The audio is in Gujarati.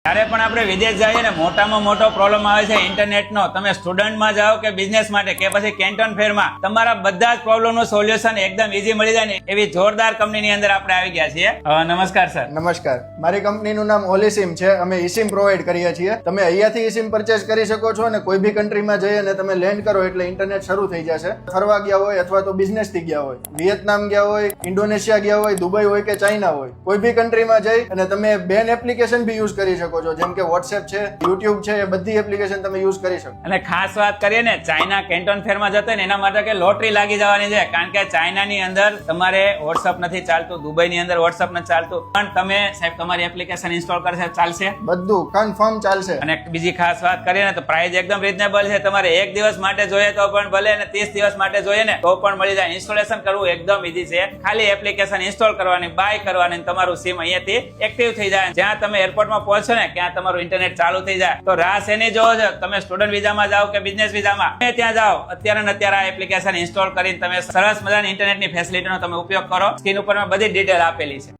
ત્યારે પણ આપણે વિદેશ જઈએ ને મોટામાં મોટો પ્રોબ્લેમ આવે છે ઇન્ટરનેટનો. તમે સ્ટુડન્ટમાં જાઓ કે બિઝનેસ માટે કે પછી કેન્ટોન ફેરમાં, તમારા બધા જ પ્રોબ્લેમનું સોલ્યુશન એકદમ ઈઝી મળી જાય ને એવી જોરદાર કંપનીની અંદર આપણે આવી ગયા છીએ. નમસ્કાર સર. નમસ્કાર. મારી કંપનીનું નામ ઓલીસિમ છે. અમે ઈસિમ પ્રોવાઈડ કરીએ છીએ. તમે અહીંયાથી ઈસિમ પરચેસ કરી શકો છો અને કોઈ બી કન્ટ્રીમાં જઈ અને તમે લેન્ડ કરો એટલે ઇન્ટરનેટ શરૂ થઈ જશે. ફરવા ગયા હોય અથવા તો બિઝનેસ થી ગયા હોય, વિયેતનામ ગયા હોય, ઇન્ડોનેશિયા ગયા હોય, દુબઈ હોય કે ચાઇના હોય, કોઈ બી કન્ટ્રીમાં જઈ અને તમે બેન એપ્લિકેશન બી યુઝ કરી શકો છો, જેમ કે વોટ્સએપ છે, યુટ્યુબ છે, એ બધી એપ્લિકેશન તમે યુઝ કરી શકો. અને ખાસ વાત કરીએ ને ચાઇના કેન્ટોન ફેરમાં જતા ને એના માટે કે લોટરી લાગી જવાની છે, કારણ કે ચાઇનાની અંદર તમારે વોટ્સઅપ નથી ચાલતું, દુબઈની અંદર વોટ્સઅપ નથી ચાલતું, પણ તમે સાહેબ તમારી એપ્લિકેશન ઇન્સ્ટોલ કરશે ચાલશે, બધું કન્ફર્મ ચાલશે. અને બીજી ખાસ વાત કરીએ ને તો પ્રાઇસ એકદમ રીઝનેબલ છે. તમારે 1 દિવસ માટે જોઈએ તો પણ ભલે અને 30 દિવસ માટે જોઈએ ને તો પણ મળી જાય. ઇન્સ્ટોલેશન કરવું એકદમ ઈઝી છે. ખાલી એપ્લિકેશન ઇન્સ્ટોલ કરવાની, બાય કરવાની, તમારું સિમ અહીંયાથી એક્ટિવ થઈ જાય. જ્યાં તમે એરપોર્ટમાં પહોંચો ને ત્યાં તમારું ઇન્ટરનેટ ચાલુ થઈ જાય. તો રાહ શેની જોવો છો? તમે સ્ટુડન્ટ વિઝામાં જાઓ કે બિઝનેસ વિઝામાં, ત્યાં જાઓ, અત્યારે ને અત્યારે આ એપ્લિકેશન ઇન્સ્ટોલ કરીને તમે સરસ મજાની ઇન્ટરનેટની ફેસિલિટીનો તમે ઉપયોગ કરો. સ્ક્રીન ઉપર બધી ડિટેલ આપેલી છે.